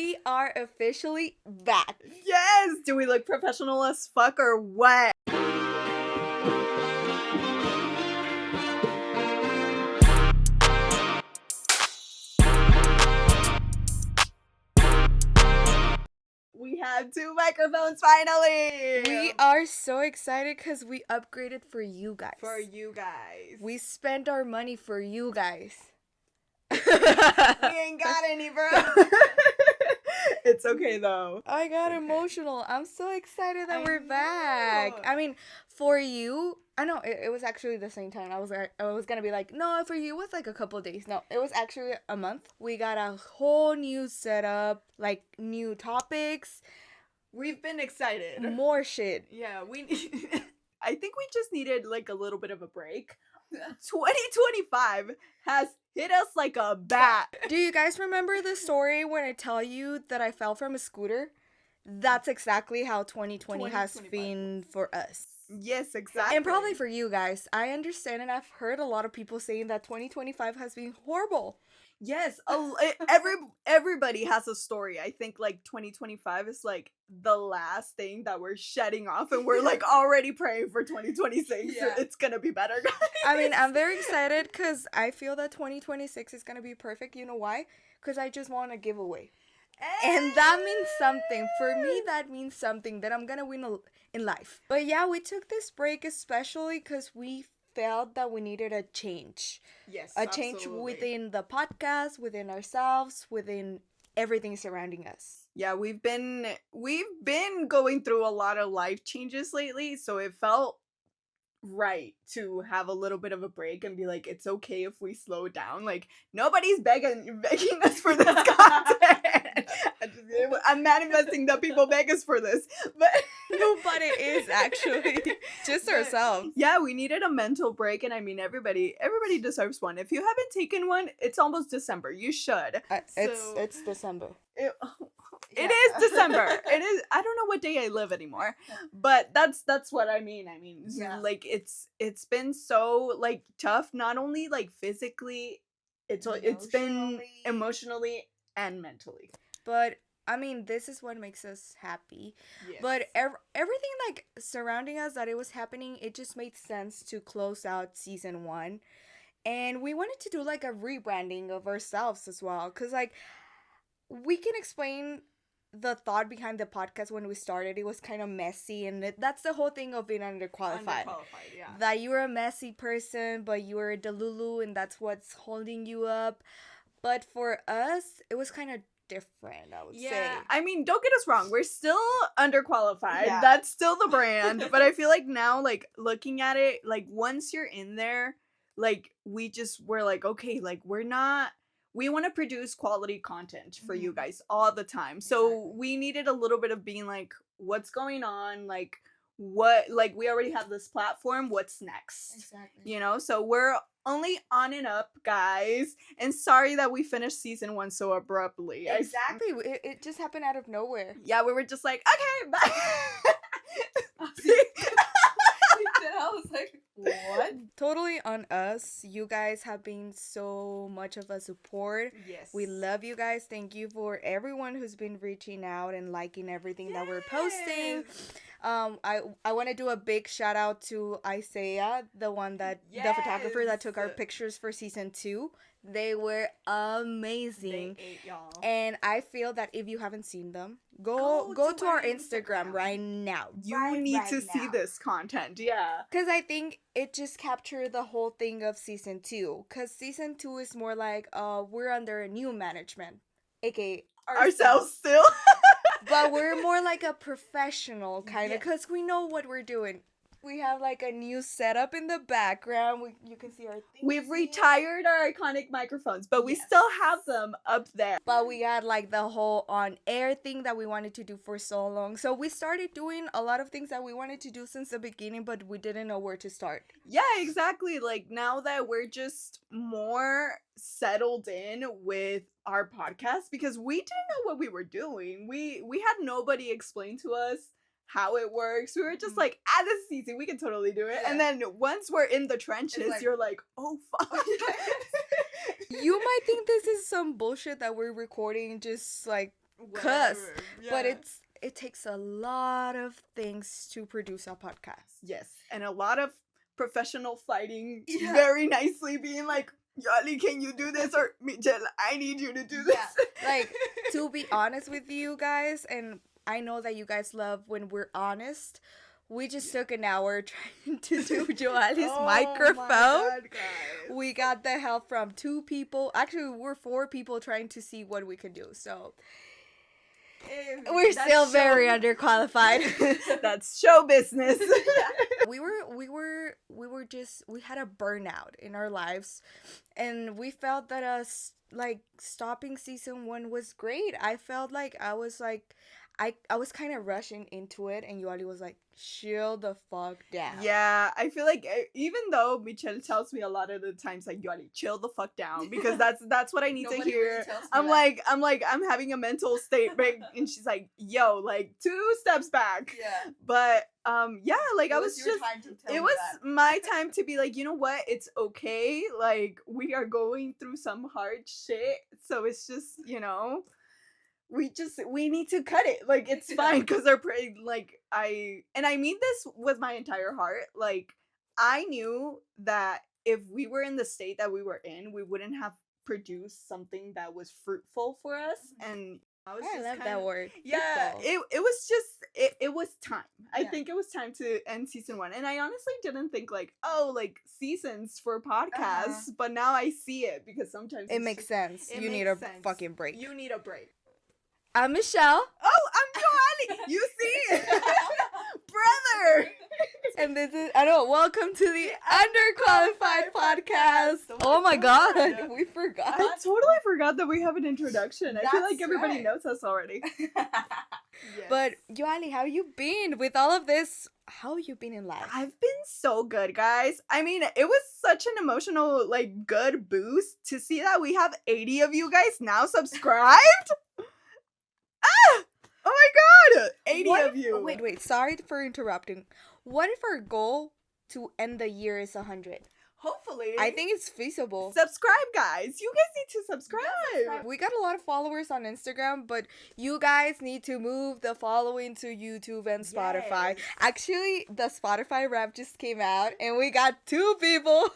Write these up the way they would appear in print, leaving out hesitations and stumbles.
We are officially back. Yes! Do we look professional as fuck or what? We have 2 microphones finally! We are so excited because we upgraded for you guys. For you guys. We spent our money for you guys. We ain't got any, bro. It's okay, though. I got emotional. I'm so excited that we're back. I mean, for you, I know it was actually the same time. I was gonna be like, no, for you it was like a couple days. No, it was actually a month. We got a whole new setup, like new topics. We've been excited. More shit. Yeah, I think we just needed like a little bit of a break. 2025 has hit us like a bat. Do you guys remember the story when I tell you that I fell from a scooter? That's exactly how 2020 has been for us. Yes, exactly. And probably for you guys. I understand, and I've heard a lot of people saying that 2025 has been horrible. Yes, everybody has a story. I think like 2025 is like the last thing that we're shedding off, and we're like already praying for 2026. Yeah. It's gonna be better, guys. I mean, I'm very excited because I feel that 2026 is gonna be perfect. You know why? Because I just want a giveaway. And that means something. For me, that means something that I'm gonna win in life. But yeah, we took this break especially because we felt that we needed a change. Yes, a change absolutely. Within the podcast, within ourselves, within everything surrounding us. Yeah, we've been going through a lot of life changes lately, so it felt right to have a little bit of a break and be like, it's okay if we slow down. Like, nobody's begging us for this content. I'm manifesting that people beg us for this, but no, but it is actually just ourselves. Yeah, we needed a mental break, and I mean, everybody deserves one. If you haven't taken one, it's almost December. You should. It's December. It is December. It is. I don't know what day I live anymore, but that's what I mean. I mean, yeah. Like it's been so like tough. Not only like physically, it's been emotionally and mentally. But I mean, this is what makes us happy. Yes. But everything like surrounding us that it was happening, it just made sense to close out season 1, and we wanted to do like a rebranding of ourselves as well, because like we can explain the thought behind the podcast. When we started, it was kind of messy, and that's the whole thing of being underqualified. Yeah. That you're a messy person, but you're a delulu, and that's what's holding you up. But for us, it was kind of different, I would say. I mean, don't get us wrong, we're still underqualified. Yeah. That's still the brand. But I feel like now, like, looking at it, like, once you're in there, like, we're like, okay, like, we want to produce quality content for you guys all the time. So we needed a little bit of being like, what's going on? Like, what, like, we already have this platform. What's next? Exactly. You know, so we're only on and up, guys. And sorry that we finished season 1 so abruptly. Exactly. It just happened out of nowhere. Yeah, we were just like, okay, bye. I was like, what? Totally on us. You guys have been so much of a support. Yes. We love you guys. Thank you for everyone who's been reaching out and liking everything that we're posting. I want to do a big shout out to Isaiah, the the photographer that took our pictures for season 2. They were amazing. They ate, y'all. And I feel that if you haven't seen them, go to our Instagram right now. You need to see this content, yeah. Because I think it just captured the whole thing of season 2. Because season 2 is more like, we're under a new management, aka ourselves still. But we're more like a professional kind of, because we know what we're doing. We have like a new setup in the background. You can see our things. We've retired our iconic microphones, but we still have them up there. But we had like the whole on-air thing that we wanted to do for so long. So we started doing a lot of things that we wanted to do since the beginning, but we didn't know where to start. Yeah, exactly. Like now that we're just more settled in with our podcast, because we didn't know what we were doing. We had nobody explain to us how it works. We were just like, this is easy, we can totally do it. Yeah. And then once we're in the trenches, you're like, oh fuck. You might think this is some bullshit that we're recording just like cuss. Yeah. But it takes a lot of things to produce a podcast. Yes, and a lot of professional fighting very nicely being like, Yali, can you do this? Or Michelle, I need you to do this. Yeah. Like, to be honest with you guys, and I know that you guys love when we're honest, we just took an hour trying to do Joali's microphone. My God, guys. We got the help from 2 people. Actually, we're 4 people trying to see what we could do. So we're still very underqualified. That's show business. We had a burnout in our lives, and we felt that stopping season 1 was great. I felt like I was kind of rushing into it, and Yoali was like, chill the fuck down. Yeah, I feel like even though Michelle tells me a lot of the times, like, Yoali, chill the fuck down, because that's what I need to hear. Really I'm having a mental state break, and she's like, yo, like 2 steps back. Yeah. But yeah, like it was my time to be like, you know what, it's okay, like we are going through some hard shit, so it's just, you know, we need to cut it, like it's fine, because they're pretty, like I mean this with my entire heart, like I knew that if we were in the state that we were in, we wouldn't have produced something that was fruitful for us. And I love that word. Yeah, it was just it was time. I think it was time to end season 1, and I honestly didn't think like, oh, like seasons for podcasts, but now I see it, because sometimes it makes sense. You need a fucking break. You need a break. I'm Michelle. Oh, I'm Joali. You see it, brother. And this is welcome to the Underqualified podcast. Oh my God, we forgot. I totally forgot that we have an introduction. I feel like everybody knows us already. Yes. But Joali, how you been with all of this? How you been in life? I've been so good, guys. I mean, it was such an emotional, like, good boost to see that we have 80 of you guys now subscribed. Ah! Oh my God! 80 of you. Wait. Sorry for interrupting. What if our goal to end the year is 100? Hopefully. I think it's feasible. Subscribe, guys. You guys need to subscribe. We got a lot of followers on Instagram, but you guys need to move the following to YouTube and Spotify. Yes. Actually, the Spotify rap just came out, and we got 2 people.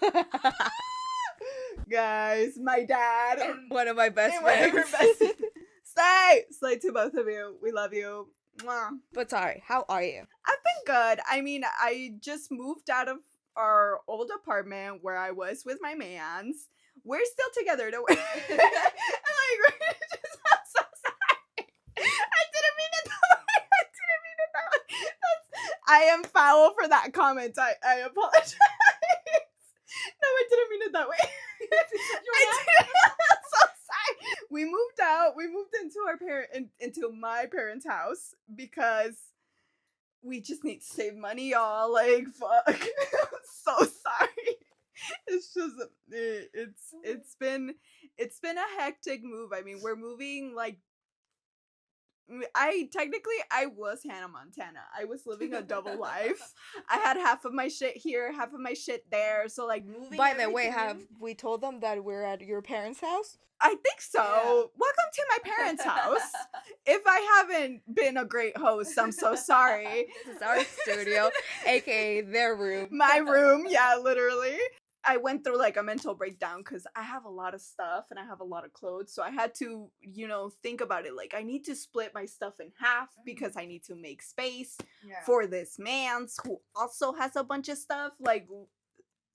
Guys, my dad. And one of my best friends. Slay to both of you. We love you. Mwah. But sorry, how are you? I've been good. I mean, I just moved out of our old apartment where I was with my mans. We're still together, don't worry. I'm so sorry. I didn't mean it that way. I am foul for that comment. I apologize. No, I didn't mean it that way. I'm so sorry. We moved out. We moved into my parents' house because we just need to save money, y'all. Like, fuck. I'm so sorry. It's just it's been a hectic move. I mean, we're moving like I was Hannah Montana. I was living a double life. I had half of my shit here, half of my shit there. So like moving. By the way, have we told them that we're at your parents' house? I think so. Yeah. Welcome to my parents' house. If I haven't been a great host, I'm so sorry. This is our studio, aka their room. My room, yeah, literally. I went through like a mental breakdown because I have a lot of stuff and I have a lot of clothes. So I had to, think about it. Like, I need to split my stuff in half because I need to make space for this man's who also has a bunch of stuff. Like,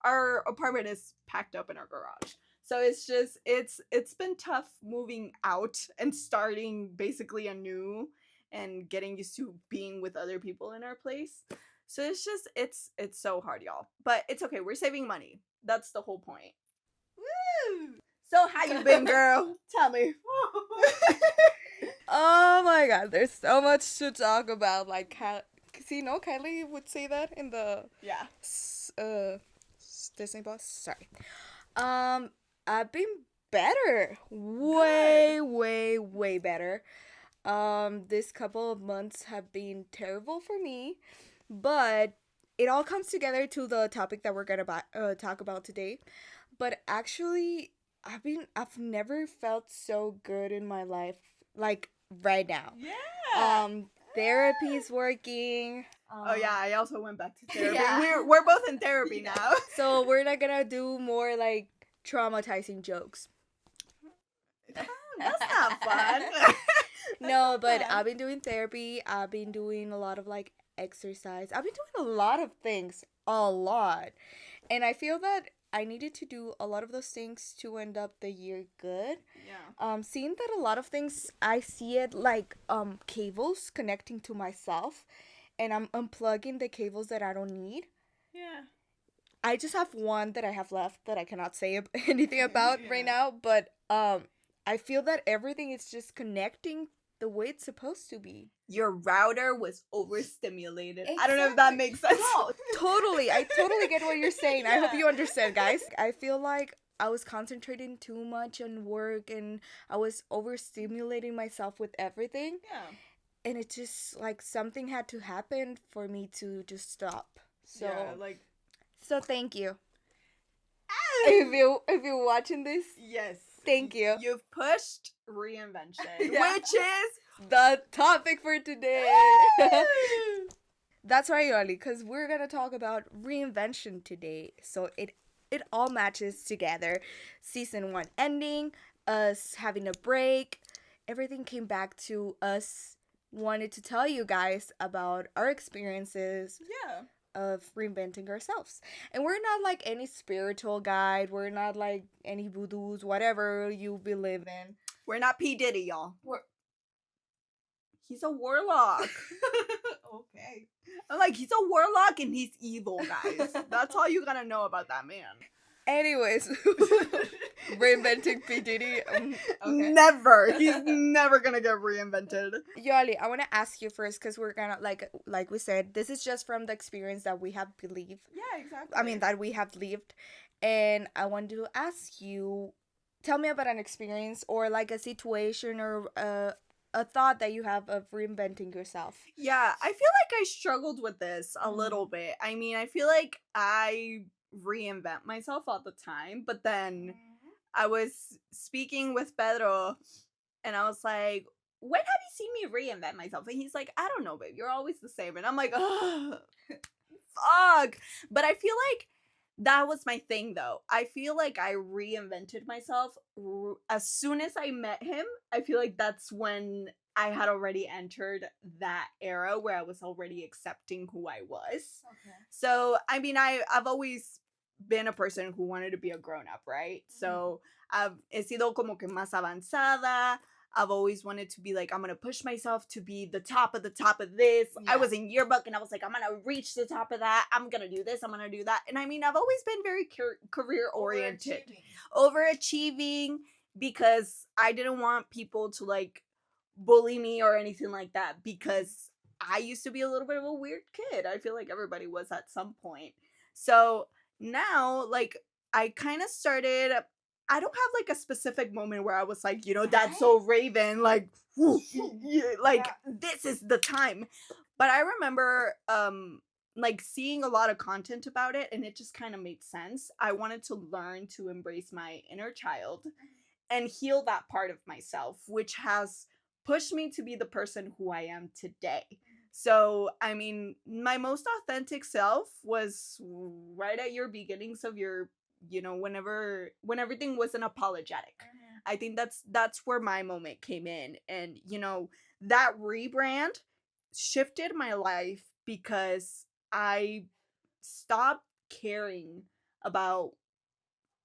our apartment is packed up in our garage. So it's just, it's been tough moving out and starting basically anew and getting used to being with other people in our place. So it's just, it's so hard, y'all. But it's okay. We're saving money. That's the whole point. Woo! So how you been, girl? Tell me. Oh my God, there's so much to talk about. Like, Kylie would say that in the Disney Plus. Sorry. I've been better. Way better. This couple of months have been terrible for me, but it all comes together to the topic that we're gonna talk about today. But actually, I've never felt so good in my life, like right now. Yeah. Therapy is working. Oh yeah, I also went back to therapy. Yeah. We're both in therapy now. So we're not gonna do more like traumatizing jokes. That's not fun. No, but I've been doing therapy. I've been doing a lot of like exercise. I've been doing a lot of things. A lot. And I feel that I needed to do a lot of those things to end up the year good. Yeah. Seeing that a lot of things I see it like cables connecting to myself, and I'm unplugging the cables that I don't need. Yeah. I just have one that I have left that I cannot say anything about right now, but I feel that everything is just connecting the way it's supposed to be. Your router was overstimulated. Exactly. I don't know if that makes sense. No, totally. I totally get what you're saying. Yeah. I hope you understand, guys. I feel like I was concentrating too much on work and I was overstimulating myself with everything. Yeah. And it just like something had to happen for me to just stop. So yeah, like so thank you. If you're watching this, yes. Thank you. You've pushed reinvention, which is the topic for today. That's right, Yoli, because we're going to talk about reinvention today. So it all matches together. Season 1 ending, us having a break, everything came back to us wanted to tell you guys about our experiences. Yeah. Of reinventing ourselves. And we're not like any spiritual guide. We're not like any voodoos, whatever you believe in. We're not P. Diddy, y'all. He's a warlock. Okay. I'm like, he's a warlock and he's evil, guys. That's all you gotta know about that man. Anyways, reinventing P. Diddy. Okay. Never. He's never gonna get reinvented. Yoli, I want to ask you first because we're gonna like we said, this is just from the experience that we have believed. Yeah, exactly. I mean that we have lived, and I want to ask you, tell me about an experience or like a situation or a thought that you have of reinventing yourself. Yeah, I feel like I struggled with this a little bit. I mean, I feel like I reinvent myself all the time, but then I was speaking with Pedro and I was like, when have you seen me reinvent myself? And he's like, I don't know, babe, you're always the same. And I'm like, oh, fuck. But I feel like that was my thing though. I feel like I reinvented myself as soon as I met him. I feel like that's when I had already entered that era where I was already accepting who I was. Okay. So, I mean, I've always been a person who wanted to be a grown-up, right? Mm-hmm. So, he sido como que más avanzada. I've always wanted to be like, I'm going to push myself to be the top of this. Yeah. I was in yearbook and I was like, I'm going to reach the top of that. I'm going to do this. I'm going to do that. And I mean, I've always been very career-oriented. Overachieving because I didn't want people to like bully me or anything like that because I used to be a little bit of a weird kid. I feel like everybody was at some point. So now, like, I kind of started, I don't have like a specific moment where I was like, you know, that's so Raven, like, like, this is the time. But I remember, like, seeing a lot of content about it, and it just kind of made sense. I wanted to learn to embrace my inner child and heal that part of myself, which has pushed me to be the person who I am today. So, I mean, my most authentic self was right at your beginnings of your, you know, when everything was unapologetic. Mm-hmm. I think that's where my moment came in. And, you know, that rebrand shifted my life because I stopped caring about,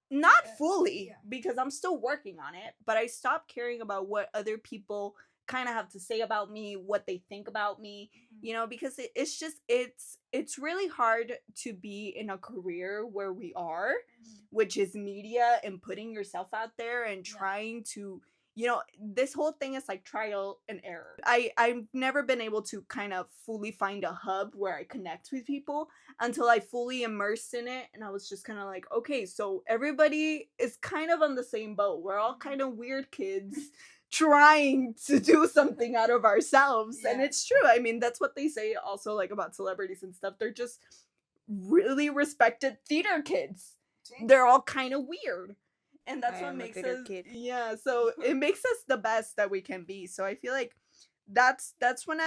not fully, because I'm still working on it, but I stopped caring about what other people kind of have to say about me, what they think about me, you know, because it's really hard to be in a career where we are, which is media and putting yourself out there and trying to, you know, this whole thing is like trial and error. I've never been able to kind of fully find a hub where I connect with people until I fully immersed in it. And I was just kind of like, okay, so everybody is kind of on the same boat. We're all kind of weird kids trying to do something out of ourselves. And it's true. I mean, that's what they say also like about celebrities and stuff. They're just really respected theater kids. They're all kind of weird. And that's what makes us yeah, so it makes us the best that we can be. So I feel like that's when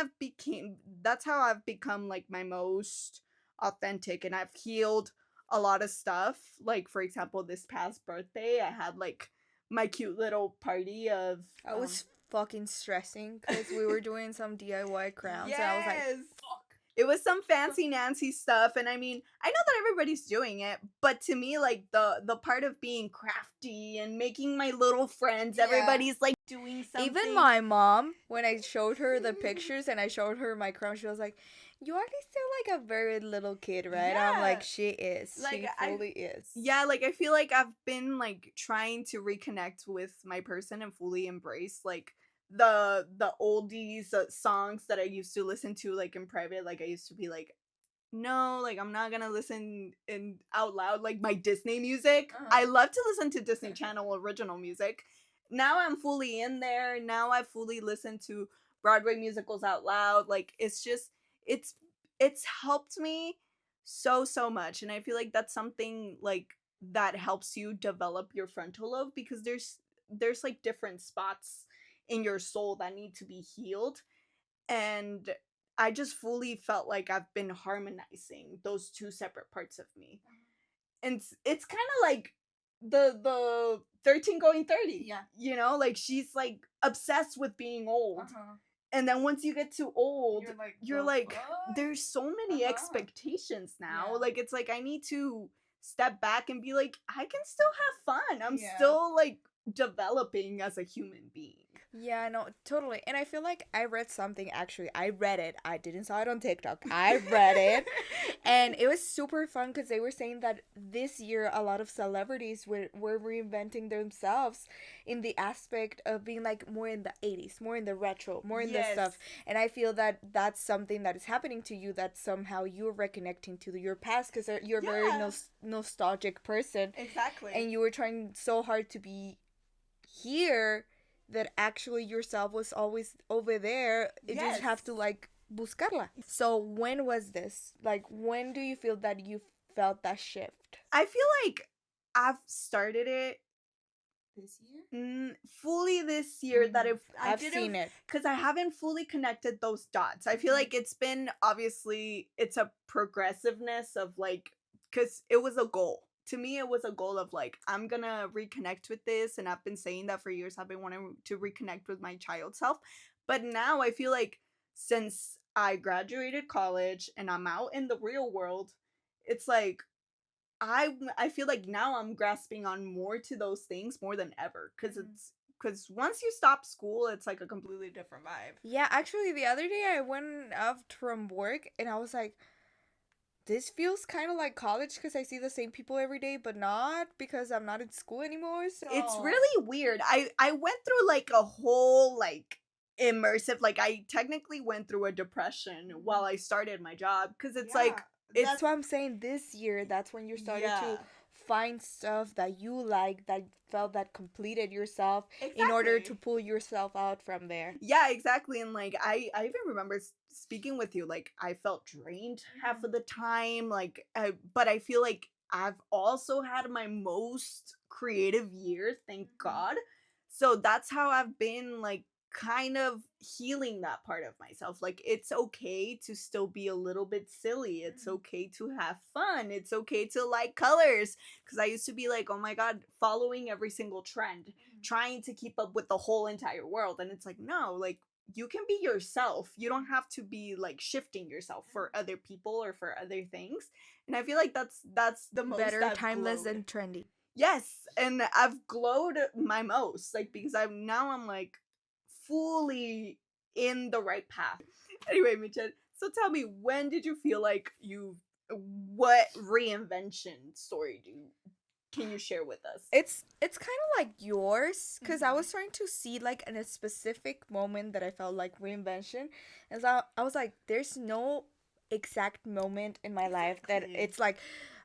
that's how I've become like my most authentic, and I've healed a lot of stuff. Like for example, this past birthday I had like my cute little party of I was fucking stressing because we were doing some DIY crowns. Yes. And I was like, fuck. It was some fancy Nancy stuff, and I mean, I know that everybody's doing it, but to me, like the part of being crafty and making my little friends, everybody's like doing something. Even my mom, when I showed her the pictures and I showed her my crown, she was like, "You are still like a very little kid, right?" Yeah. I'm like, she is. Like, she fully is. Yeah, like I feel like I've been like trying to reconnect with my person and fully embrace like the oldies songs that I used to listen to like in private. Like I used to be like, no, like I'm not gonna listen in out loud like my Disney music. I love to listen to Disney Channel original music. Now I'm fully in there. Now I fully listen to Broadway musicals out loud. Like it's just it's helped me so much, and I feel like that's something like that helps you develop your frontal lobe, because there's like different spots in your soul that need to be healed, and I just fully felt like I've been harmonizing those two separate parts of me. And it's kind of like the 13 going 30. Yeah. You know, like she's like obsessed with being old. And then once you get too old, you're like there's so many expectations now. Yeah. Like it's like I need to step back and be like, I can still have fun. I'm still like developing as a human being. Yeah, no, totally. And I feel like I read something, actually. I read it. I didn't saw it on TikTok. I read it. And it was super fun because they were saying that this year a lot of celebrities were reinventing themselves in the aspect of being like more in the 80s, more in the retro, more in the stuff. And I feel that that's something that is happening to you, that somehow you're reconnecting to your past because you're a very nostalgic person. Exactly. And you were trying so hard to be here that actually yourself was always over there. You just have to like buscarla. So when was this? Like when do you feel that you felt that shift? I feel like I've started it this year? Fully this year. That if I've seen it. Because I haven't fully connected those dots. I feel like it's been, obviously, it's a progressiveness of like, because it was a goal. To me, it was a goal of like, I'm gonna reconnect with this, and I've been saying that for years. I've been wanting to reconnect with my child self, but now I feel like since I graduated college and I'm out in the real world, it's like I feel like now I'm grasping on more to those things more than ever, because once you stop school, it's like a completely different vibe. Yeah, actually, the other day I went out from work and I was like, this feels kind of like college because I see the same people every day, but not because I'm not in school anymore. So it's really weird. I went through like a whole like immersive, like I technically went through a depression while I started my job, because it's like that's what I'm saying. This year, that's when you started to find stuff that you like, that felt that completed yourself in order to pull yourself out from there. Yeah, exactly. And like I even remember speaking with you, like I felt drained half of the time, like but I feel like I've also had my most creative year, thank God. So that's how I've been like kind of healing that part of myself. Like it's okay to still be a little bit silly. It's okay to have fun. It's okay to like colors, because I used to be like, oh my god, following every single trend, trying to keep up with the whole entire world. And it's like, no, like you can be yourself. You don't have to be like shifting yourself for other people or for other things. And I feel like that's the most better, timeless, and trendy. Yes, and I've glowed my most, like, because I'm like fully in the right path. Anyway, Michelle, so tell me, when did you feel like what reinvention story can you share with us? It's kind of like yours, because I was trying to see like in a specific moment that I felt like reinvention, and so I was like, there's no exact moment in my life that it's like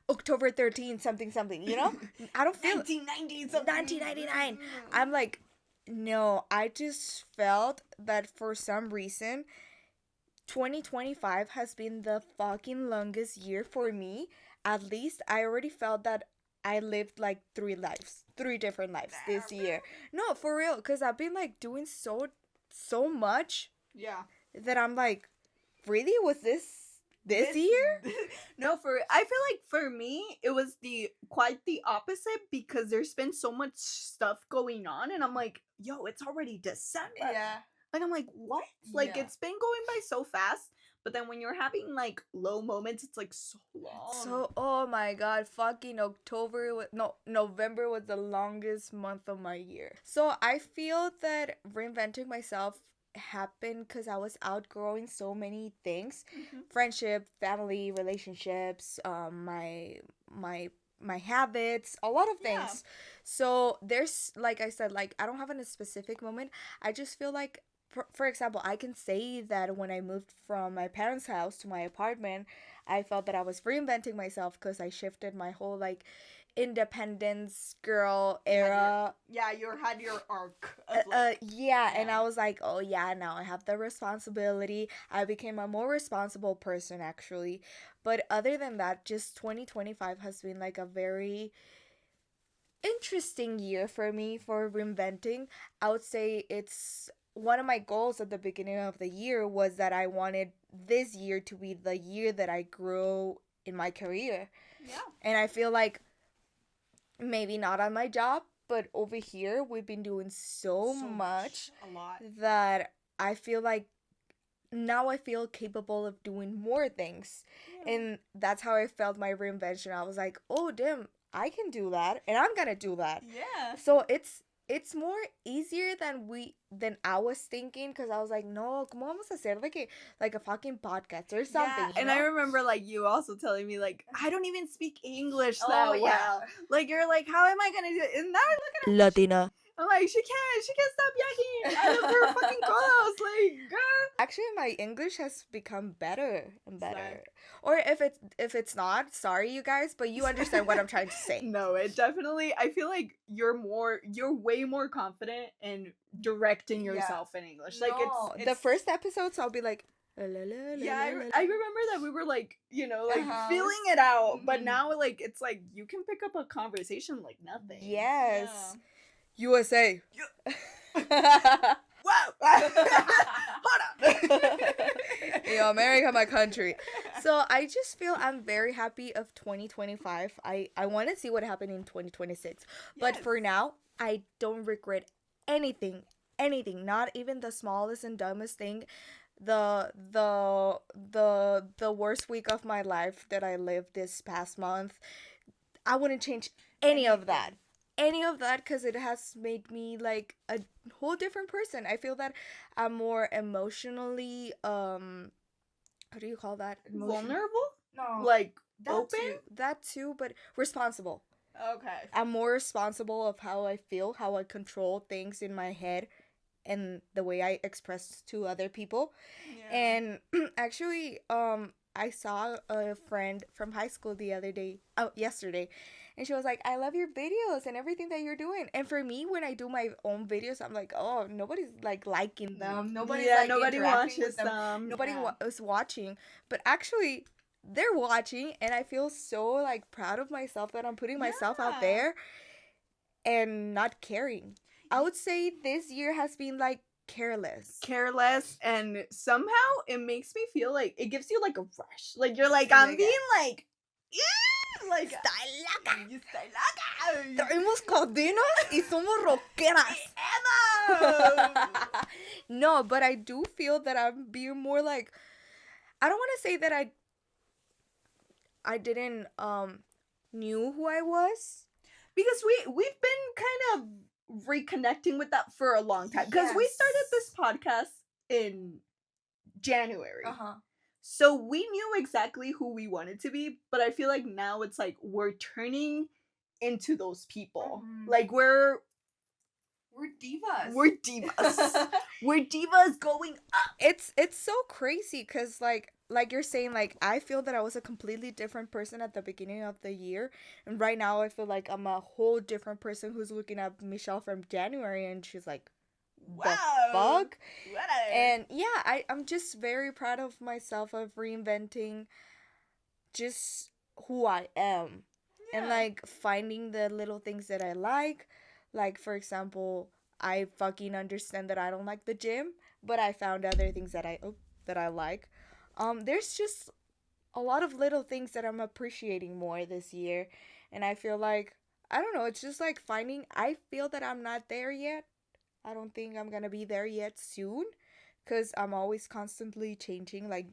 October 13th something, you know? I don't feel 1999. I'm like, no, I just felt that for some reason 2025 has been the fucking longest year for me. At least I already felt that I lived like 3 different lives this year. No, for real, because I've been like doing so much. Yeah. That I'm like, really? Was this year? No, I feel like for me it was quite the opposite, because there's been so much stuff going on, and I'm like, yo, it's already December. Yeah. Like, I'm like, what? Like, it's been going by so fast. But then when you're having like low moments, it's like so long. So, oh my god, fucking November was the longest month of my year. So I feel that reinventing myself happened because I was outgrowing so many things. Friendship, family, relationships, my habits, a lot of things. So there's, like I said, like I don't have a specific moment. I just feel like, for example, I can say that when I moved from my parents' house to my apartment, I felt that I was reinventing myself because I shifted my whole like independence girl era. You had your arc. And I was like, oh yeah, now I have the responsibility. I became a more responsible person, actually. But other than that, just 2025 has been like a very interesting year for me for reinventing. I would say it's one of my goals at the beginning of the year was that I wanted this year to be the year that I grew in my career. Yeah. And I feel like maybe not on my job, but over here we've been doing so much a lot, that I feel like now I feel capable of doing more things. And that's how I felt my reinvention. I was like, oh damn, I can do that, and I'm gonna do that. Yeah. So it's more easier than I was thinking, because I was like, no, ¿cómo vamos a hacer like a fucking podcast or something? Yeah. And I remember like you also telling me like, I don't even speak English that well. Like, you're like, how am I gonna do it? And now look at her. Latina. I'm like, she can't stop yakking out of her fucking colos, like, girl. Actually, my English has become better and better. Sorry. Or if it's not, sorry you guys, but you understand what I'm trying to say. No, it definitely, I feel like you're way more confident in directing yourself in English. Like, it's the first episodes I'll be like, I remember that we were like, feeling it out, but now like it's like you can pick up a conversation like nothing. Yes. Yeah. USA. Wow. Hold up. Yo, America, my country. So I just feel I'm very happy of 2025. I want to see what happened in 2026. But for now, I don't regret anything. Not even the smallest and dumbest thing. The worst week of my life that I lived this past month. I wouldn't change any of that. Because it has made me like a whole different person. I feel that I'm more emotionally how do you call that? Vulnerable? No. Like open? That too, but responsible. Okay. I'm more responsible of how I feel, how I control things in my head, and the way I express to other people. Yeah. And actually, I saw a friend from high school yesterday. And she was like, I love your videos and everything that you're doing. And for me, when I do my own videos, I'm like, oh, nobody's like liking them. Nobody watches them. Nobody is watching. But actually, they're watching. And I feel so like proud of myself that I'm putting myself out there and not caring. I would say this year has been like careless, and somehow it makes me feel like it gives you like a rush. Like, you're like, I'm being like, like, estoy loca. Traemos cadenas y somos rockeras. No, but I do feel that I'm being more like, I don't want to say that I didn't knew who I was, because we've been kind of reconnecting with that for a long time, because we started this podcast in January. So we knew exactly who we wanted to be, but I feel like now it's like we're turning into those people. Like, we're divas. We're divas going up. It's so crazy, because like you're saying, like, I feel that I was a completely different person at the beginning of the year, and right now I feel like I'm a whole different person who's looking at Michelle from January, and she's like, the fuck? Whatever. And yeah, I'm just very proud of myself of reinventing just who I am. and like finding the little things that I like. Like, for example, I fucking understand that I don't like the gym, but I found other things that I like. There's just a lot of little things that I'm appreciating more this year, and I feel like, I don't know, it's just like finding. I feel that I'm not there yet. I don't think I'm gonna be there yet soon, cause I'm always constantly changing. Like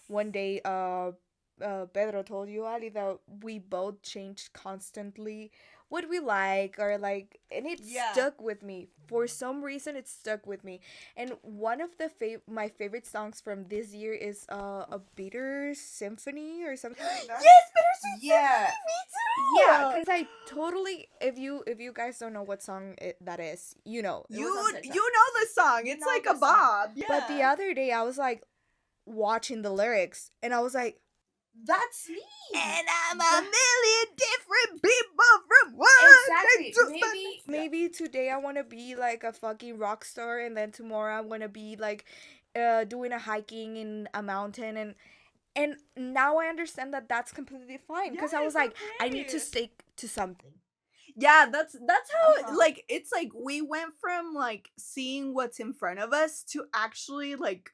one day Pedro told you, Ali, that we both changed constantly what we like, or like, and it stuck with me. For some reason, it stuck with me. And one of the my favorite songs from this year is a Bitter Symphony or something. Yes, Bittersweet Symphony, me too. Yeah, because I totally, if you guys don't know what song that is, you know. You know the song. It's like a bob. Yeah. But the other day, I was like watching the lyrics, and I was like, that's me. And I'm a million different people from one. Exactly. Maybe today I want to be like a fucking rock star, and then tomorrow I want to be like doing a hiking in a mountain, and now I understand that that's completely fine, because I was like, I need to stick to something. Yeah, that's how like, it's like we went from like seeing what's in front of us to actually like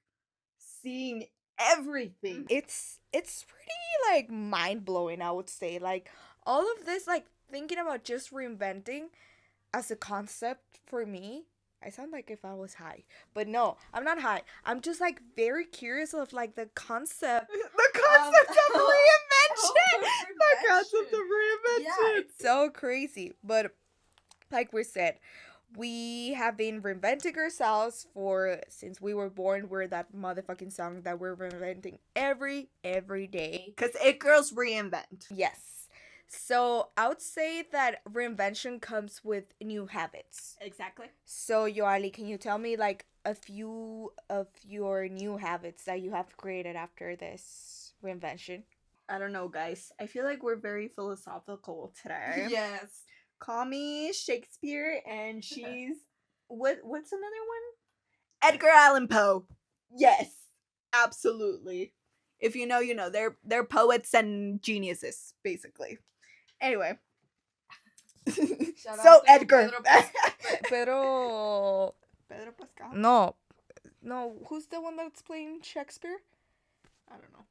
seeing everything. It's pretty like mind-blowing, I would say. Like, all of this, like thinking about just reinventing as a concept, for me, I sound like if I was high, but no, I'm not high. I'm just like very curious of like the concept of reinvention. The concept of reinvention. Yeah, it's so crazy. But like we said, we have been reinventing ourselves since we were born. We're that motherfucking song that we're reinventing every day. Because it girls reinvent. Yes. So I would say that reinvention comes with new habits. Exactly. So Yoali, can you tell me like a few of your new habits that you have created after this reinvention? I don't know, guys. I feel like we're very philosophical today. Yes. Call me Shakespeare, and she's what's another one? Edgar Allan Poe. Yes, absolutely. If you know, you know. They're poets and geniuses, basically. Anyway. So Edgar. Pedro Pascal. No, who's the one that's playing Shakespeare? I don't know.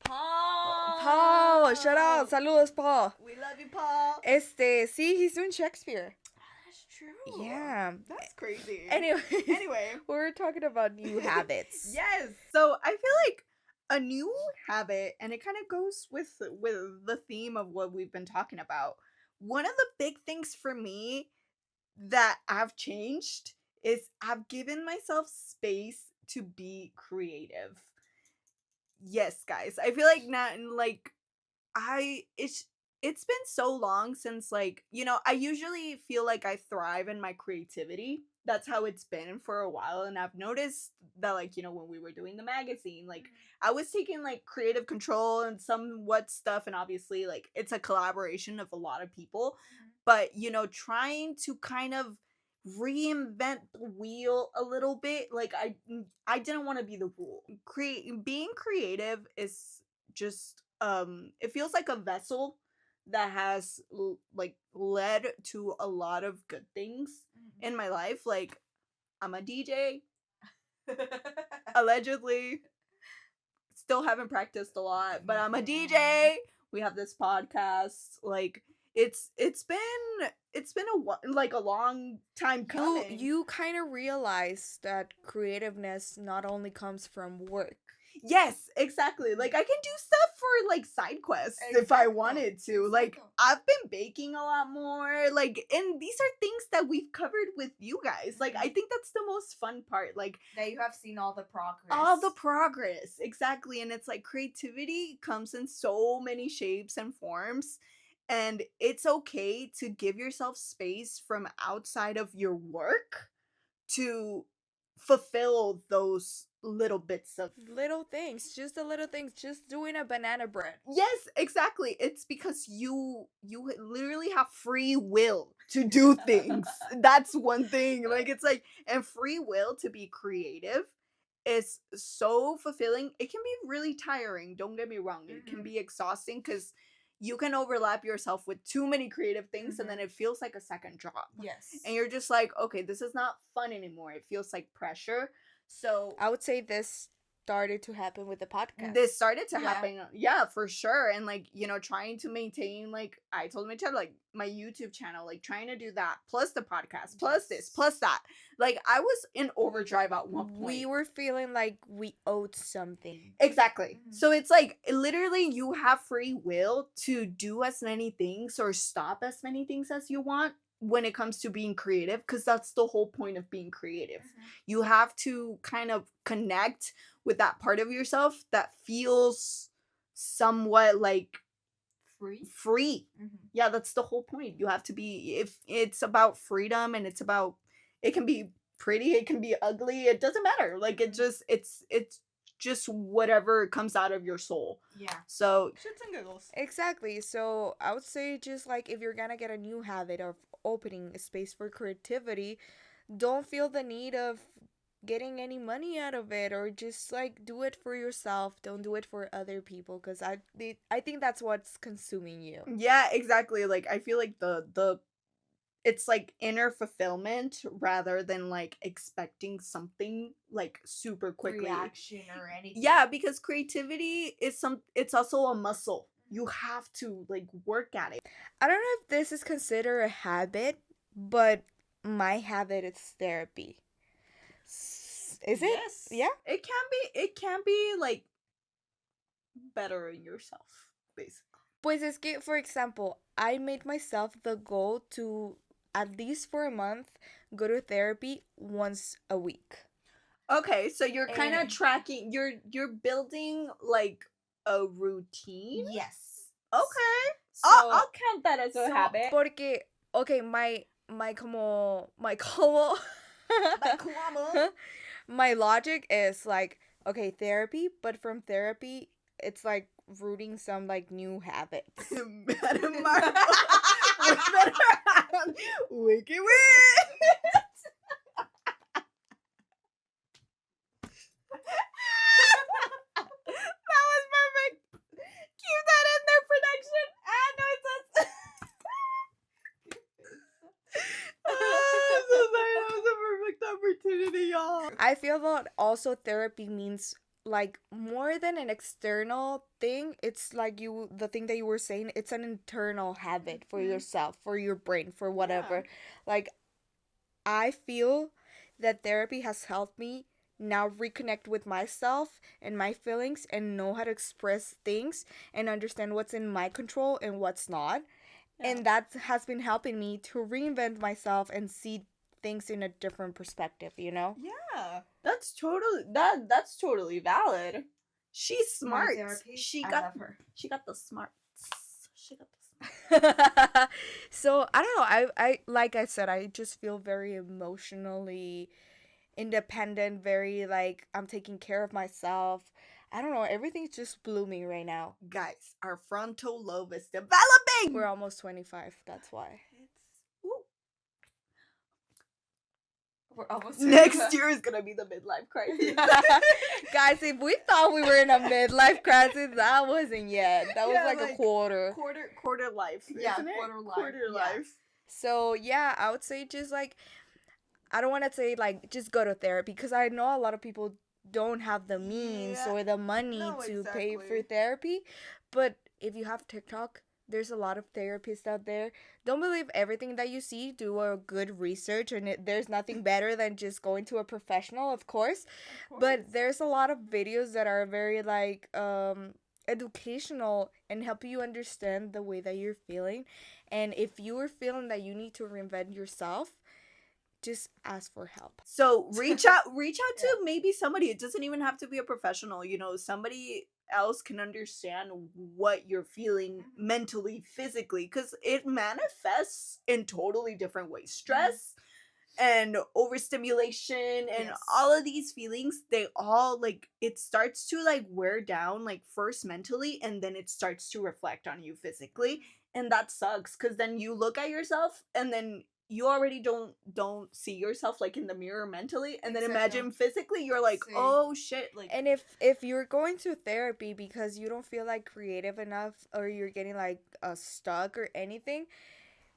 Paul, shout out, saludos, Paul. We love you, Paul. See, he's doing Shakespeare. That's true. Yeah, that's crazy. Anyway, we're talking about new habits. Yes. So I feel like a new habit, and it kind of goes with the theme of what we've been talking about. One of the big things for me that I've changed is I've given myself space to be creative. Yes, guys. I feel like not like it's been so long since, like, you know, I usually feel like I thrive in my creativity. That's how it's been for a while, and I've noticed that, like, you know, when we were doing the magazine, like, I was taking like creative control and somewhat stuff, and obviously like it's a collaboration of a lot of people, but you know, trying to kind of reinvent the wheel a little bit. Like, I didn't want to be the rule. Being creative is just it feels like a vessel that has like led to a lot of good things in my life. Like, I'm a DJ. Allegedly. Still haven't practiced a lot, but I'm a DJ. We have this podcast. Like, it's been a long time coming. You kind of realize that creativeness not only comes from work. Yes, exactly. Like, I can do stuff for like side quests if I wanted to. Like, I've been baking a lot more. Like, and these are things that we've covered with you guys. Like, I think that's the most fun part. Like, that you have seen all the progress. All the progress, exactly. And it's like creativity comes in so many shapes and forms. And it's okay to give yourself space from outside of your work to fulfill those little bits of little things, just doing a banana bread. Yes, exactly. It's because you literally have free will to do things. That's one thing. Like, it's like, and free will to be creative is so fulfilling. It can be really tiring, don't get me wrong. It can be exhausting because you can overlap yourself with too many creative things, and then it feels like a second job. Yes. And you're just like, okay, this is not fun anymore. It feels like pressure. So I would say this started to happen with the podcast. This started to happen, yeah, for sure. And like, trying to maintain, like I told my child, like my YouTube channel, like trying to do that, plus the podcast, plus this, plus that. Like I was in overdrive at one point. We were feeling like we owed something. Exactly. So it's like literally you have free will to do as many things or stop as many things as you want when it comes to being creative, because that's the whole point of being creative. You have to kind of connect with that part of yourself that feels somewhat like free. Yeah, that's the whole point. You have to be, if it's about freedom, and it can be pretty, it can be ugly, it doesn't matter. Like it's just whatever comes out of your soul. Yeah. So shits and giggles. Exactly. So I would say, just like, if you're gonna get a new habit of opening a space for creativity, don't feel the need of getting any money out of it, or just like do it for yourself. Don't do it for other people, because I think that's what's consuming you. Yeah, exactly. Like I feel like the it's like inner fulfillment rather than like expecting something like super quickly, reaction or anything. Yeah, because creativity is it's also a muscle. You have to like work at it. I don't know if this is considered a habit, but my habit is therapy. Is it? Yes. Yeah. It can be like bettering yourself, basically. Pues es que, for example, I made myself the goal to, at least for a month, go to therapy once a week. Okay, so you're kind of tracking, you're building like a routine? Yes. Okay. So, I'll count that as a habit. Porque, okay, my my logic is like, okay, therapy, but from therapy, it's like rooting some like new habits. Wiki That was perfect. Keep that in there, production. No, it's us. So sorry, that was a perfect opportunity, y'all. I feel that also therapy means like more than an external thing. It's like the thing that you were saying, it's an internal habit for yourself, for your brain, for whatever. Yeah. Like I feel that therapy has helped me now reconnect with myself and my feelings, and know how to express things and understand what's in my control and what's not. Yeah. And that has been helping me to reinvent myself and see things in a different perspective, Yeah. That's totally valid. She's smart. She got the smarts. So I don't know. I like I said, I just feel very emotionally independent, very like I'm taking care of myself. I don't know, everything's just blooming right now. Guys, our frontal lobe is developing. We're almost 25, that's why. We're almost 25. Next year is gonna be the midlife crisis. Guys, if we thought we were in a midlife crisis, that wasn't yet. That was like a quarter life. Yeah, isn't it? Quarter life. Life. So yeah, I would say just like, I don't want to say like just go to therapy, because I know a lot of people don't have the means or the money to pay for therapy. But if you have TikTok, there's a lot of therapists out there. Don't believe everything that you see. Do a good research, and there's nothing better than just going to a professional, of course. But there's a lot of videos that are very like educational and help you understand the way that you're feeling. And if you are feeling that you need to reinvent yourself, just ask for help. So reach out to maybe somebody. It doesn't even have to be a professional. Somebody else can understand what you're feeling mentally, physically, because it manifests in totally different ways. Stress and overstimulation and all of these feelings, they all like, it starts to like wear down, like first mentally, and then it starts to reflect on you physically. And that sucks, because then you look at yourself and then you already don't see yourself like in the mirror mentally, and then imagine physically you're like, oh shit, like. And if you're going to therapy because you don't feel like creative enough, or you're getting like stuck or anything,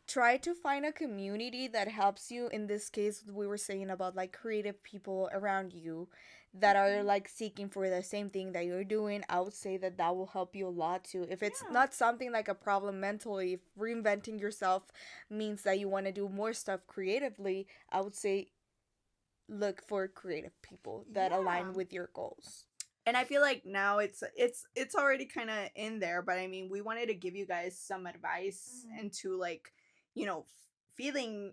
try to find a community that helps you. In this case, we were saying about like creative people around you that are like seeking for the same thing that you're doing. I would say that that will help you a lot too. If it's not something like a problem mentally, if reinventing yourself means that you want to do more stuff creatively, I would say look for creative people that align with your goals. And I feel like now it's already kind of in there, but I mean, we wanted to give you guys some advice into like, feeling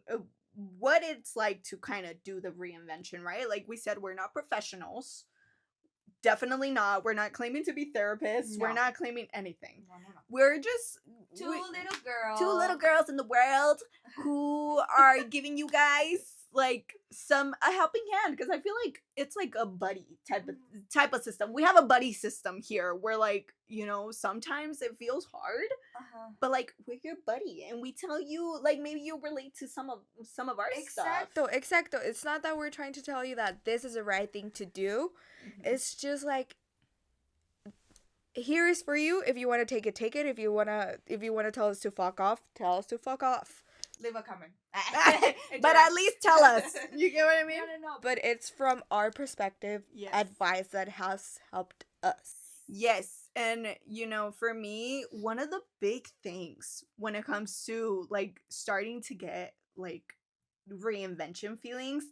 what it's like to kind of do the reinvention, right? Like we said, we're not professionals. Definitely not. We're not claiming to be therapists. No. We're not claiming anything. No. We're just two little girls in the world who are giving you guys like a helping hand, because I feel like it's like a buddy type of system. We have a buddy system here where like, sometimes it feels hard, but like we're your buddy and we tell you like maybe you relate to some of our stuff. Exacto. It's not that we're trying to tell you that this is the right thing to do. It's just like, here is for you. If you want to take it, take it. If you wanna tell us to fuck off, tell us to fuck off. Leave a comment. But at least tell us. You get what I mean? No. But it's from our perspective, advice that has helped us. Yes. And, for me, one of the big things when it comes to, like, starting to get, like, reinvention feelings,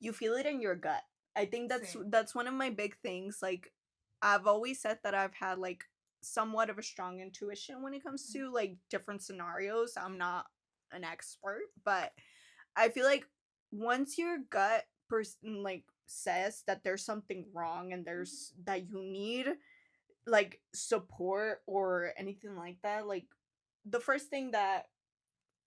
you feel it in your gut. I think that's one of my big things. Like, I've always said that I've had, like, somewhat of a strong intuition when it comes to, like, different scenarios. I'm not an expert, but I feel like once your gut person like says that there's something wrong and there's that you need like support or anything like that, like the first thing that,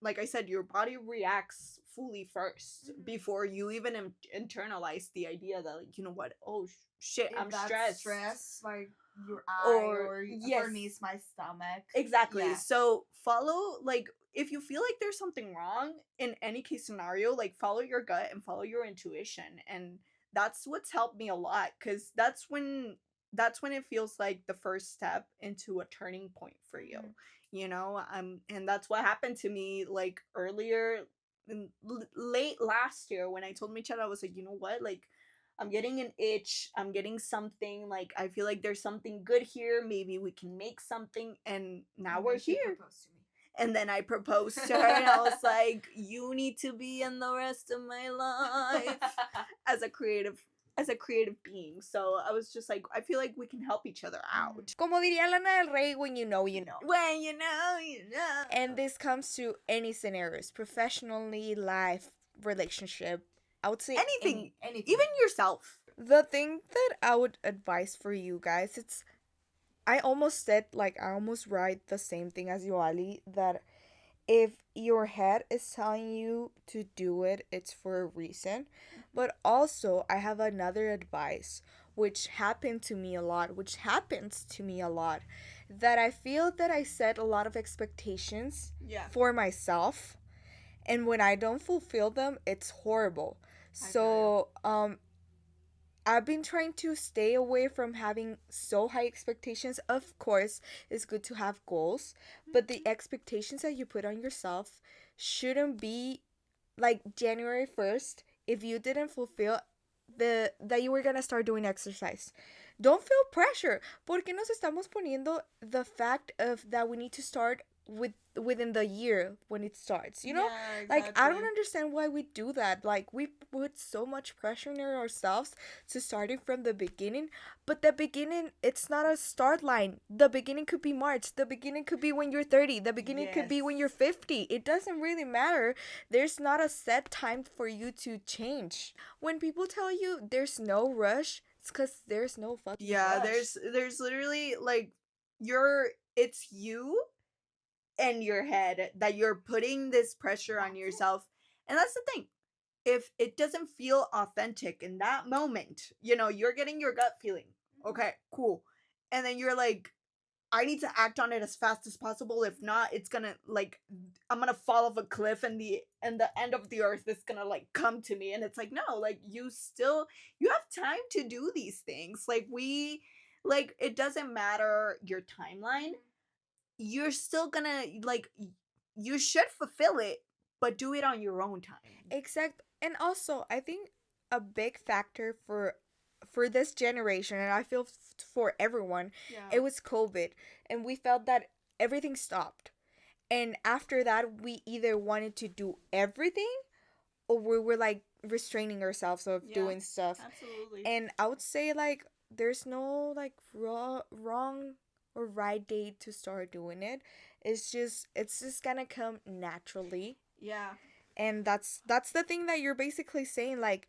like I said, your body reacts fully first before you even internalize the idea that like, you know what, oh shit, I'm stressed, like your eye or for me it's my stomach. Exactly. So follow, like, if you feel like there's something wrong in any case scenario, like follow your gut and follow your intuition. And that's what's helped me a lot, because that's when it feels like the first step into a turning point for you. And that's what happened to me like earlier late last year when I told Michelle, I was like, you know what, like I'm getting an itch, I'm getting something, like I feel like there's something good here, maybe we can make something. And now we're here. And then I proposed to her and I was like, you need to be in the rest of my life as a creative being. So I was just like, I feel like we can help each other out. Como diría Lana del Rey, when you know, you know. When you know, you know. And this comes to any scenarios, professionally, life, relationship. I would say anything. Even yourself. The thing that I would advise for you guys, I almost write the same thing as Yoali, that if your head is telling you to do it, it's for a reason. But also, I have another advice, which happens to me a lot, that I feel that I set a lot of expectations for myself, and when I don't fulfill them, it's horrible. So, I've been trying to stay away from having so high expectations. Of course, it's good to have goals, but the expectations that you put on yourself shouldn't be like January 1st, if you didn't fulfill that you were going to start doing exercise. Don't feel pressure. ¿Por qué nos estamos poniendo the fact of that we need to start within the year when it starts, Yeah, exactly. Like, I don't understand why we do that. Like, we put so much pressure on ourselves to starting from the beginning, but the beginning, it's not a start line. The beginning could be March, the beginning could be when you're 30, the beginning could be when you're 50. It doesn't really matter. There's not a set time for you to change. When people tell you there's no rush, it's because there's no fucking rush. There's literally like it's you and your head that you're putting this pressure on yourself. And that's the thing, if it doesn't feel authentic in that moment, you're getting your gut feeling, okay, cool, and then you're like, I need to act on it as fast as possible. If not, it's gonna like I'm gonna fall off a cliff and the end of the earth is gonna like come to me. And it's like, no, like you have time to do these things. Like it doesn't matter your timeline. You're still gonna like you should fulfill it, but do it on your own time. Exact. And also, I think a big factor for this generation, and I feel for everyone, it was COVID, and we felt that everything stopped. And after that, we either wanted to do everything, or we were like restraining ourselves of doing stuff. Absolutely. And I would say like there's no like wrong or right date to start doing it. It's just gonna come naturally. Yeah. And that's the thing that you're basically saying, like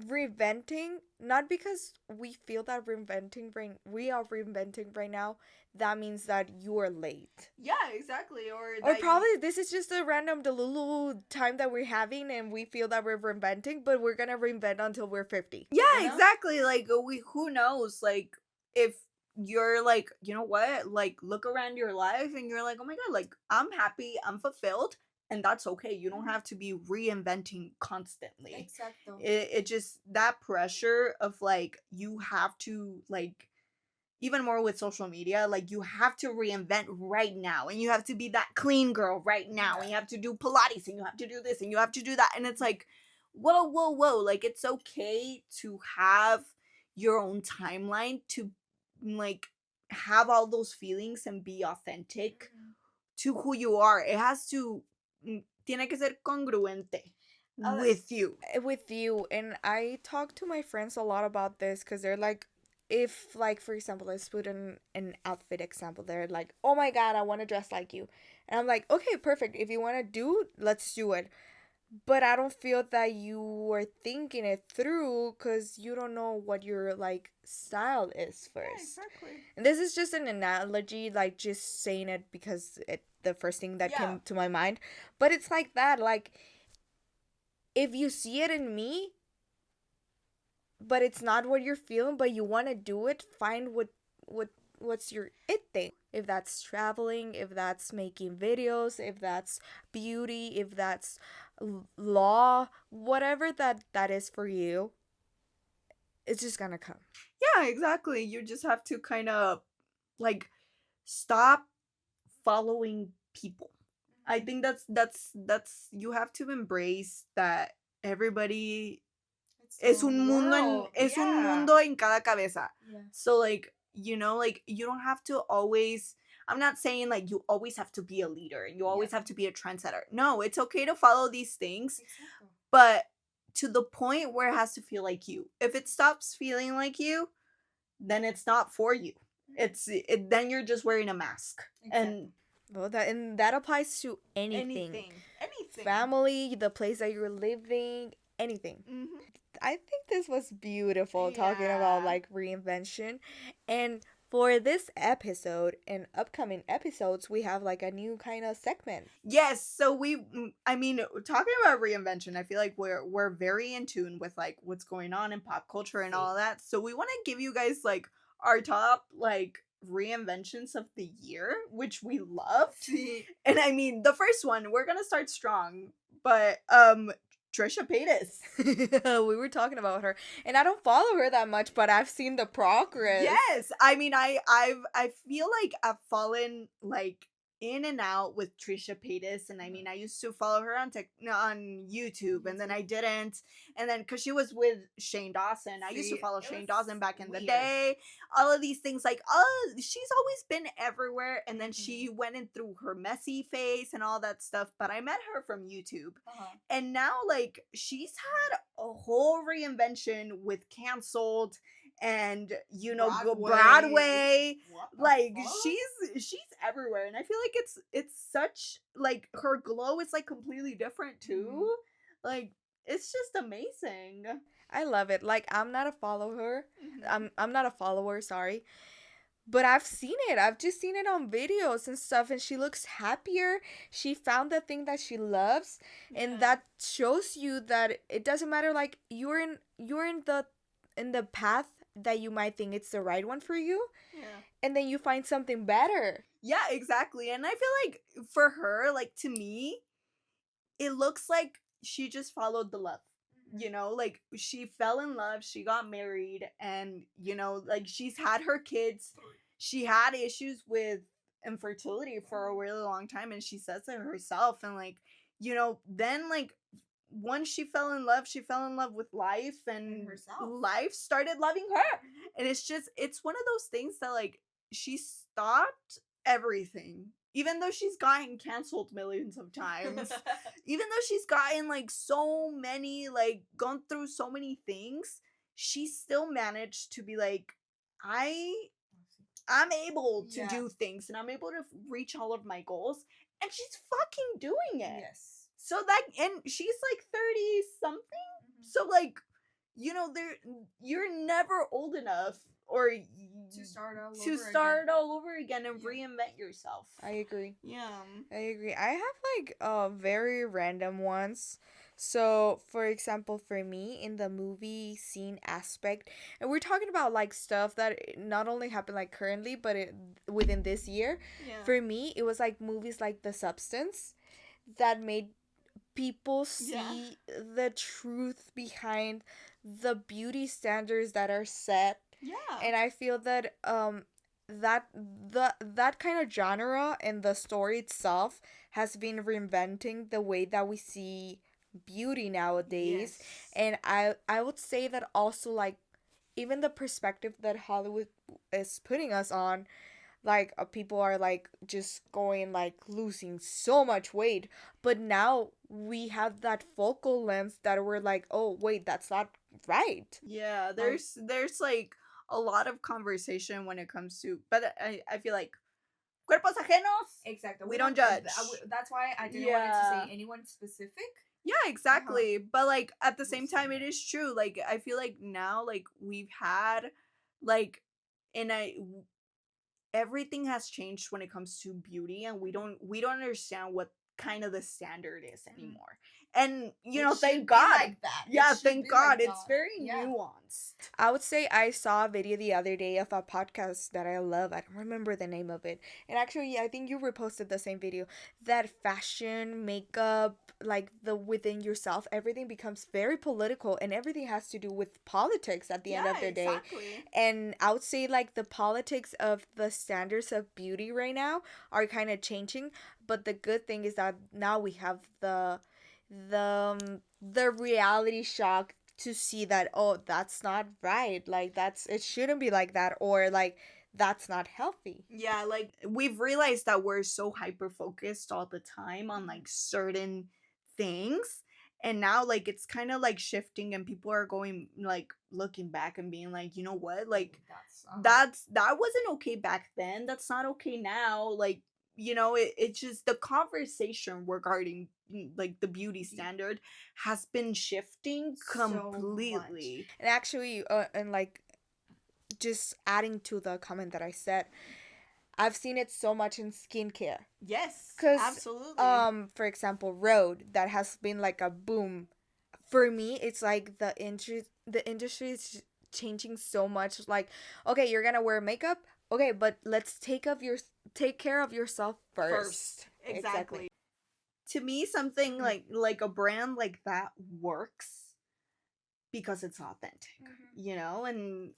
reinventing, not because we feel that we are reinventing right now, that means that you're late. Yeah, exactly. Or probably this is just a random delulu time that we're having and we feel that we're reinventing, but we're gonna reinvent until we're 50. Yeah, you know? Exactly. Like who knows, like if you're like, you know what, like look around your life and you're like, oh my god, like I'm happy, I'm fulfilled. And that's okay. You don't have to be reinventing constantly. Exactly. It just, that pressure of like, you have to like, even more with social media, like you have to reinvent right now. And you have to be that clean girl right now. And you have to do Pilates and you have to do this and you have to do that. And it's like, whoa. Like it's okay to have your own timeline to like have all those feelings and be authentic to who you are. It has to tiene que ser congruente with you. And I talk to my friends a lot about this because they're like, if like for example, let's put an outfit example, they're like, oh my god, I want to dress like you. And I'm like, okay, perfect, if you want to do, let's do it. But I don't feel that you are thinking it through because you don't know what your like style is first. Yeah, exactly. And this is just an analogy, like just saying it because the first thing that came to my mind. But it's like that, like if you see it in me, but it's not what you're feeling, but you want to do it, find what's your it thing. If that's traveling, if that's making videos, if that's beauty, if that's law, whatever that is for you, it's just gonna come. Yeah, exactly. You just have to kind of like stop following people. I think that's you have to embrace that everybody es un mundo en cada cabeza. Yeah. So like, you know, like you don't have to always, I'm not saying like you always have to be a leader and you always have to be a trendsetter. No, it's okay to follow these things. Exactly. But to the point where it has to feel like you. If it stops feeling like you, then it's not for you. Then you're just wearing a mask. Exactly. And that applies to anything. Family, the place that you're living, anything. Mm-hmm. I think this was beautiful talking about like reinvention. And for this episode and upcoming episodes, we have like a new kind of segment. Yes, so talking about reinvention, I feel like we're very in tune with like what's going on in pop culture and all that. So we want to give you guys like our top like reinventions of the year, which we loved. And I mean, the first one, we're gonna start strong, but Trisha Paytas. We were talking about her, and I don't follow her that much, but I've seen the progress. Yes, I mean, I feel like I've fallen like in and out with Trisha Paytas, and I mean, I used to follow her on YouTube, and then I didn't, and then because she was with Shane Dawson, I used to follow Shane Dawson back in the day. All of these things, like, she's always been everywhere, and then she went in through her messy phase and all that stuff. But I met her from YouTube, and now like she's had a whole reinvention with Canceled. And you know, Broadway. Like she's everywhere, and I feel like it's such like her glow is like completely different too. Like it's just amazing. I love it. Like I'm not a follower. I'm not a follower, sorry. But I've seen it. I've just seen it on videos and stuff, and she looks happier. She found the thing that she loves, and that shows you that it doesn't matter. Like you're in the path that you might think it's the right one for you. Yeah. And then you find something better. Yeah, exactly. And I feel like for her, like, to me, it looks like she just followed the love. You know, like, she fell in love, she got married, and, you know, like, she's had her kids. She had issues with infertility for a really long time, and she says it herself. And, like, you know, then, like, once she fell in love with life, and life started loving her. And it's one of those things that, like, she stopped everything. Even though she's gotten canceled millions of times, even though she's gotten, like, so many, like, gone through so many things, she still managed to be like, I'm able to do things, and I'm able to reach all of my goals, and she's fucking doing it. Yes. So that, and she's like 30 something. So, like, you know, you're never old enough or to start all over again and reinvent yourself. I agree. Yeah. I agree. I have like very random ones. So, for example, for me, in the movie scene aspect, and we're talking about like stuff that not only happened like currently, but within this year. Yeah. For me, it was like movies like The Substance that made people see the truth behind the beauty standards that are set. Yeah. And I feel that that kind of genre and the story itself has been reinventing the way that we see beauty nowadays. Yes. And I would say that also, like, even the perspective that Hollywood is putting us on, like, people are like just going like losing so much weight, but now we have that focal length that we're like, oh wait, that's not right. Yeah, there's like a lot of conversation when it comes to, but I feel like cuerpos ajenos. Exactly. We don't judge. That's why I didn't want to say anyone specific. Yeah, exactly. But, like, at the same time, it is true. Like, I feel like now, like, we've had, like, everything has changed when it comes to beauty, and we don't understand what kind of the standard is anymore. And, you know, thank God. Like that. Yeah, thank God. Like it's very nuanced. I would say I saw a video the other day of a podcast that I love. I don't remember the name of it. And actually, I think you reposted the same video. That fashion, makeup, like the within yourself, everything becomes very political, and everything has to do with politics at the end of the day. Exactly. And I would say like the politics of the standards of beauty right now are kind of changing. But the good thing is that now we have the reality shock to see that, oh, that's not right, like it shouldn't be like that, or like that's not healthy. Yeah, like we've realized that we're so hyper focused all the time on like certain things, and now like it's kind of like shifting, and people are going like looking back and being like, you know what, like that wasn't okay back then, that's not okay now. Like, you know, it's just the conversation regarding like the beauty standard has been shifting completely. And actually, and like just adding to the comment that I said, I've seen it so much in skincare. Yes, absolutely. For example, Rhode, that has been like a boom. For me, it's like the industry is changing so much. Like, okay, you're gonna wear makeup, okay, but let's take care of yourself first. Exactly. To me, something like a brand like that works because it's authentic, you know, and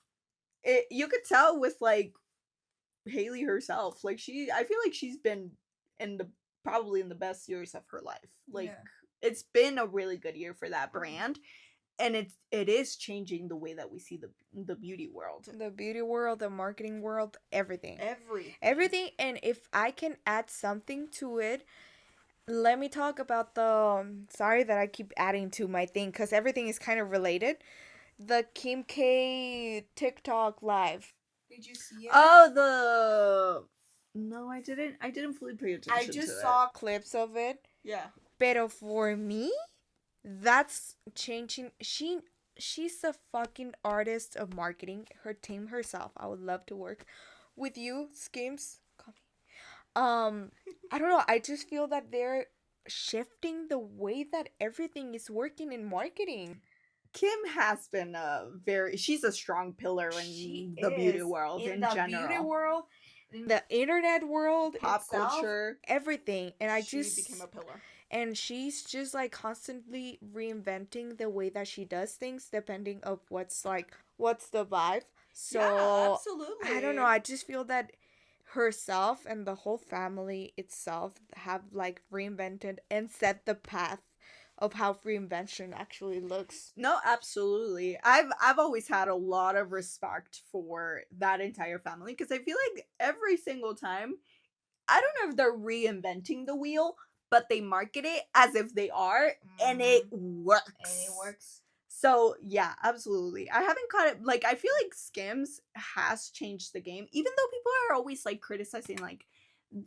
you could tell with like Hailey herself. Like I feel like she's been probably in the best years of her life. Like it's been a really good year for that brand. And it is changing the way that we see the beauty world. The beauty world, the marketing world, everything. Everything. And if I can add something to it, let me talk about sorry that I keep adding to my thing, because everything is kind of related. The Kim K TikTok live. Did you see it? Oh, no, I didn't fully pay attention to it. I just saw clips of it. Yeah. Pero for me, that's changing. She's a fucking artist of marketing. Her team herself. I would love to work with you, SKIMS. Call me. I don't know. I just feel that they're shifting the way that everything is working in marketing. Kim has been she's a strong pillar in the beauty world in general. In the beauty world, in the internet world, pop culture, everything. And she became a pillar. And she's just like constantly reinventing the way that she does things depending of what's the vibe. So yeah, absolutely. I don't know, I just feel that herself and the whole family itself have like reinvented and set the path of how reinvention actually looks. No, absolutely. I've always had a lot of respect for that entire family because I feel like every single time, I don't know if they're reinventing the wheel, but they market it as if they are, and it works. So yeah, absolutely. I haven't caught it. Like, I feel like Skims has changed the game, even though people are always like criticizing, like,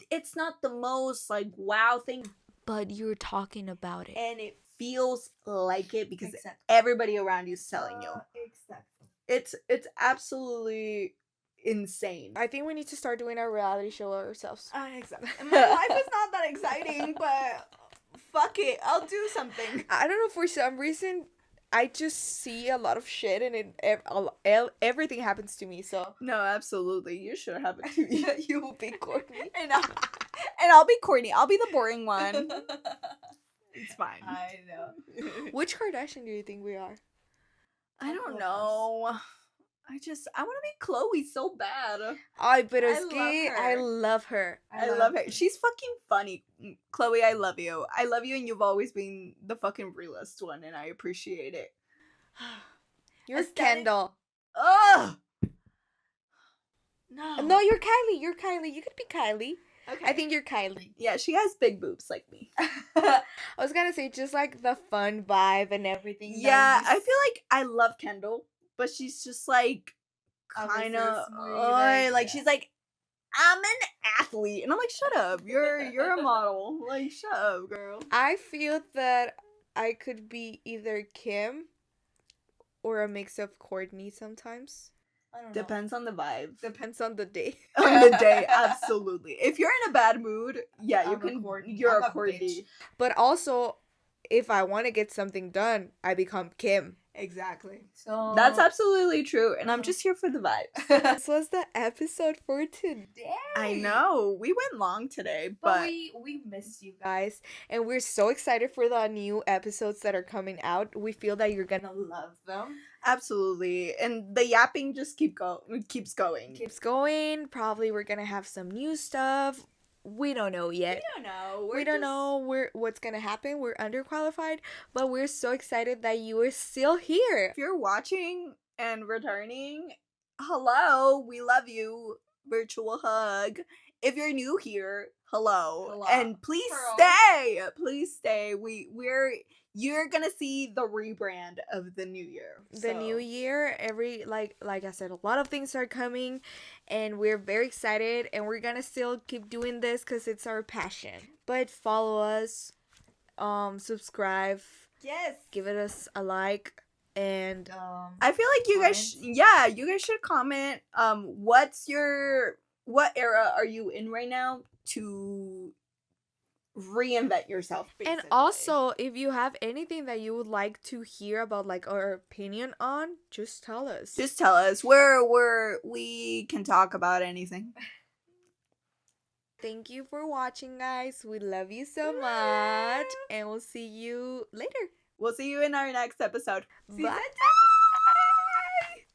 it's not the most like wow thing, but you're talking about it, and it feels like it because everybody around you is telling you. Exactly. It's absolutely insane. I think we need to start doing our reality show ourselves. Exactly. My life is not that exciting, but fuck it, I'll do something. I don't know, for some reason I just see a lot of shit and everything happens to me. So no, absolutely, you should happen to me. You will be Courtney, and I'll be Courtney. I'll be the boring one. It's fine. I know. Which Kardashian do you think we are? I don't know. I want to be Chloe so bad. Pero es que I love her. I love her. She's fucking funny. Chloe, I love you. I love you, and you've always been the fucking realest one, and I appreciate it. You're Kendall. Ugh! No, you're Kylie. You're Kylie. You could be Kylie. Okay. I think you're Kylie. Yeah, she has big boobs like me. I was gonna say, just like the fun vibe and everything. Yeah, I feel like I love Kendall, but she's just like kind of like she's like, I'm an athlete, and I'm like, shut up, you're a model, like shut up, girl. I feel that I could be either Kim or a mix of Courtney sometimes. I don't know. Depends on the vibe. Depends on the day. On the day, absolutely. If you're in a bad mood, yeah, you're a Courtney. But also, if I want to get something done, I become Kim. Exactly. So that's absolutely true, and I'm just here for the vibe. This was the episode for today. I know we went long today, but we missed you guys, and we're so excited for the new episodes that are coming out. We feel that you're gonna love them. Absolutely, and the yapping just keeps going. Probably we're gonna have some new stuff. We don't know yet. We don't know what's gonna happen. We're underqualified, but we're so excited that you are still here. If you're watching and returning, hello, we love you. Virtual hug. If you're new here, hello. And please stay. Please stay. You're gonna see the rebrand of the new year. The new year, like I said, a lot of things are coming, and we're very excited, and we're gonna still keep doing this because it's our passion. But follow us, subscribe. Yes. Give it us a like, and I feel like you guys, you guys should comment. What era are you in right now to reinvent yourself, basically. And also, if you have anything that you would like to hear about, like our opinion on, just tell us. We can talk about anything. Thank you for watching, guys. We love you so much, and we'll see you later. We'll see you in our next episode. Bye.